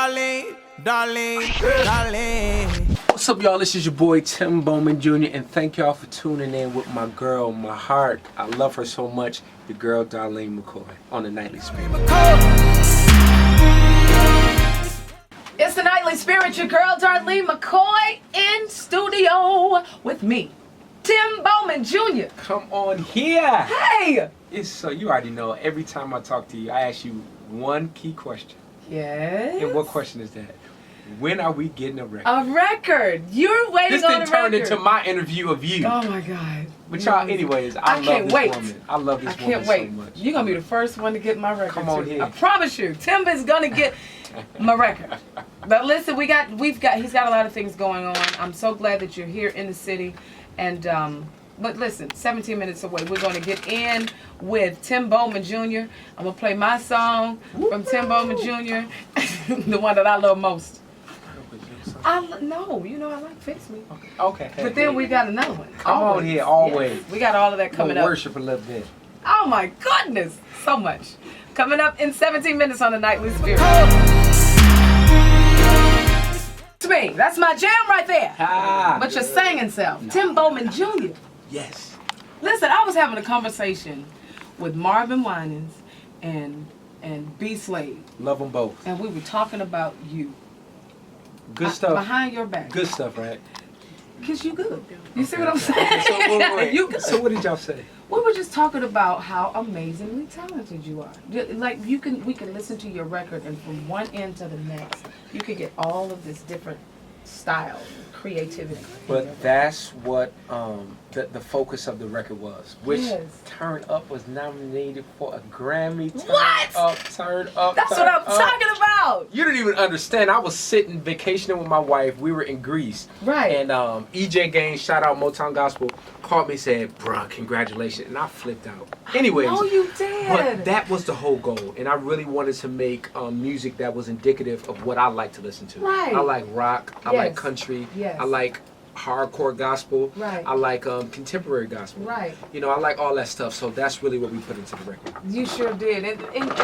Darlene, Darlene, Darlene. What's up, y'all? This is your boy Tim Bowman Jr. and thank y'all for tuning in with my girl, my heart. I love her so much. The girl Darlene Mccoy on the Nightly Spirit. It's the Nightly Spirit, your girl Darlene Mccoy in studio with me, Tim Bowman Jr. Come on here. Hey! It's so you already know. Every time I talk to you, I ask you one key question. Yes. And what question is that? When are we getting a record? A record. You're waiting This on a didn't record. turn into my interview of you. Oh my God. But y'all, anyways, I love can't this wait. woman. I love this I woman can't wait. so much. You're gonna be the first one to get my record. Come on too. here. I promise you, Tim is gonna get my record. But listen, he's got a lot of things going on. I'm so glad that you're here in the city, and but listen, 17 minutes away, we're gonna get in with Tim Bowman Jr. I'm gonna play my song from Tim Bowman Jr. the one that I love most. No, you know I like Fix Me. Okay. But then we got another one. Come on here, always. Yes. We got all of that coming up. Worship a little bit. Oh my goodness, so much. Coming up in 17 minutes on the Nightly Spirit. It's me. That's my jam right there. But your singing self, Tim Bowman Jr. Yes. Listen, I was having a conversation with Marvin Winans and B. Slade. Love them both. And we were talking about you. Good stuff. Behind your back. Good stuff, right? Because you good. You see what I'm saying? So what did y'all say? We were just talking about how amazingly talented you are. Like we can listen to your record, and from one end to the next, you can get all of this different style, creativity. But that's what the focus of the record was. Which Yes. Turn Up was nominated for a Grammy. Turn Up. That's what I'm talking about. You didn't even understand. I was sitting vacationing with my wife. We were in Greece. Right. And EJ Gaines, shout out Motown Gospel, called me and said, bruh, congratulations. And I flipped out. Anyways. Oh, you did. But that was the whole goal. And I really wanted to make music that was indicative of what I like to listen to. Right. I like rock. I like country. Yes. I like hardcore gospel. Right. I like contemporary gospel. Right. You know, I like all that stuff. So that's really what we put into the record. You sure did. And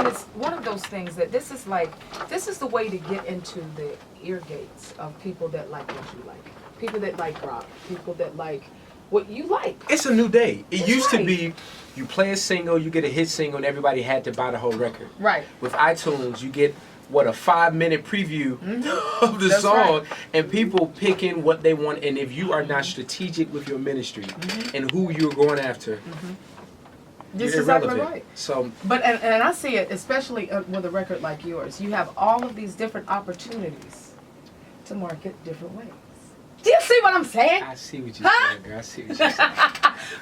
it's one of those things that this is the way to get into the ear gates of people that like what you like. People that like rock. People that like what you like. It's a new day. It That's used right. to be you play a single, you get a hit single, and everybody had to buy the whole record. Right. With iTunes, you get a 5-minute preview of the That's song, right. and people picking what they want. And if you are not strategic with your ministry and who you're going after, This you're is exactly irrelevant. right. So, But and I see it, especially with a record like yours. You have all of these different opportunities to market different ways. Do you see what I'm saying? I see what you're saying, girl. I see what you're saying.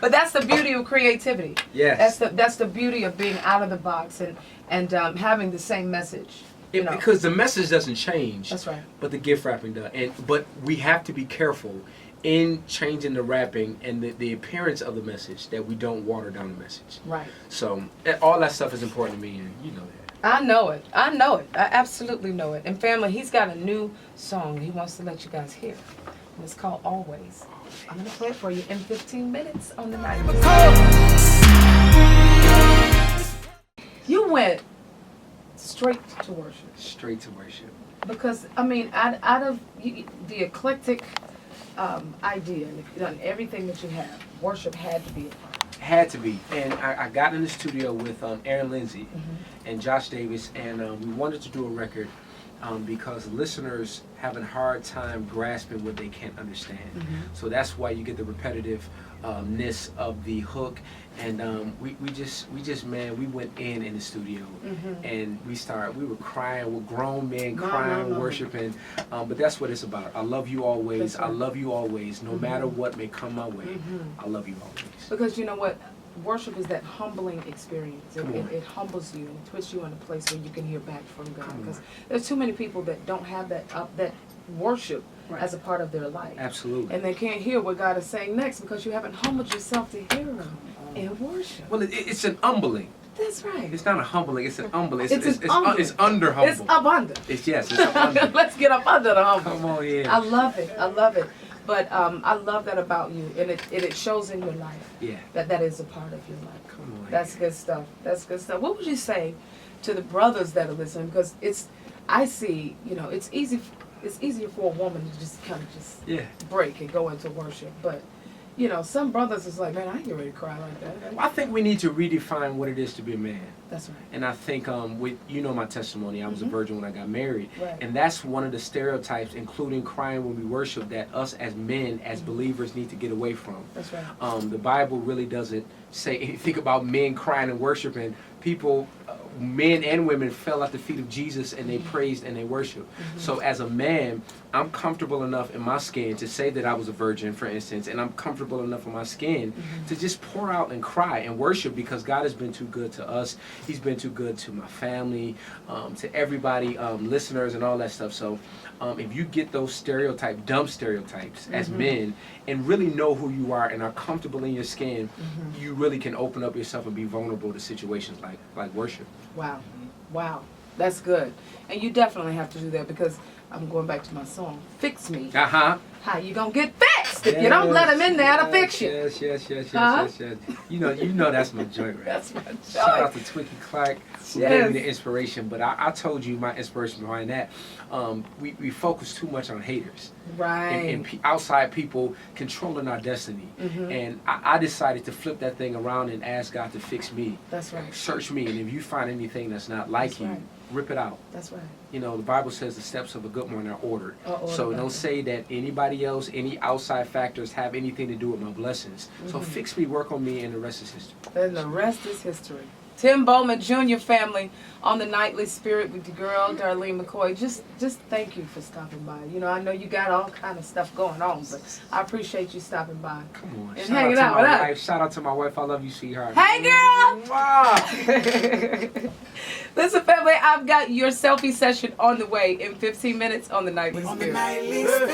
But that's the beauty of creativity. Yes. That's the beauty of being out of the box and having the same message. You know. Because the message doesn't change. That's right. But the gift wrapping does. But we have to be careful in changing the wrapping and the appearance of the message, that we don't water down the message. Right. So all that stuff is important to me, and you know that. I know it. I know it. I absolutely know it. And family, he's got a new song he wants to let you guys hear. And it's called Always. I'm going to play it for you in 15 minutes on the night. You went straight to worship. Straight to worship. Because, I mean, out of the eclectic idea and everything that you have, worship had to be a part. Had to be. And I got in the studio with Aaron Lindsay and Josh Davis, and we wanted to do a record because listeners have a hard time grasping what they can't understand. So that's why you get the repetitiveness of the hook. And we went in the studio and we were crying. We're grown men crying, worshiping. But that's what it's about. I love you always. I love you always. No matter what may come my way, I love you always. Because you know what? Worship is that humbling experience. It humbles you and puts you in a place where you can hear back from God. Because there's too many people that don't have that worship as a part of their life. Absolutely. And they can't hear what God is saying next because you haven't humbled yourself to hear Him in worship. Well, it's an humbling. That's right. It's not a humbling. It's an humbling. It's under humble. It's up under. It's up under. Let's get up under the humble. Come on, yeah. I love it. I love it. But I love that about you, and it shows in your life. Yeah. That is a part of your life. Come on. That's good stuff. That's good stuff. What would you say to the brothers that are listening? Because I see, it's easy. It's easier for a woman to just kind of break and go into worship, but some brothers is like, man, I ain't ready to cry like that. I think we need to redefine what it is to be a man. That's right. And I think with my testimony, I was a virgin when I got married, Right. and that's one of the stereotypes, including crying when we worship, that us as men, as believers, need to get away from. That's right. The Bible really doesn't say anything about men crying and worshiping. People, men and women, fell at the feet of Jesus and they praised and they worshiped. So as a man, I'm comfortable enough in my skin to say that I was a virgin, for instance, and I'm comfortable enough in my skin to just pour out and cry and worship, because God has been too good to us. He's been too good to my family, to everybody, listeners and all that stuff. So if you get those dumb stereotypes as men, and really know who you are and are comfortable in your skin, you really can open up yourself and be vulnerable to situations like worship. Wow. That's good. And you definitely have to do that, because I'm going back to my song, Fix Me. Uh-huh. How you gonna get fixed if you don't let him in there to fix you? Yes. You know that's my joint, right? That's my joint. Shout out to Twiggy Clark, who gave me the inspiration. But I told you my inspiration behind that. We focus too much on haters. Right. And outside people controlling our destiny. And I decided to flip that thing around and ask God to fix me. That's right. Search me, and if you find anything that's not like you, rip it out. That's right. The Bible says the steps of a good one are ordered. So don't say that anybody else, any outside factors have anything to do with my blessings. So fix me, work on me, and the rest is history. And the rest is history. Tim Bowman Jr. family on the Nightly Spirit with your girl, Darlene Mccoy. Just thank you for stopping by. I know you got all kind of stuff going on, but I appreciate you stopping by. Come on. And hanging out with us. Shout out to my wife. I love you, sweetheart. Hey, girl! Mwah. Listen, family, I've got your selfie session on the way in 15 minutes on the Nightly Spirit. On the nightly spirit.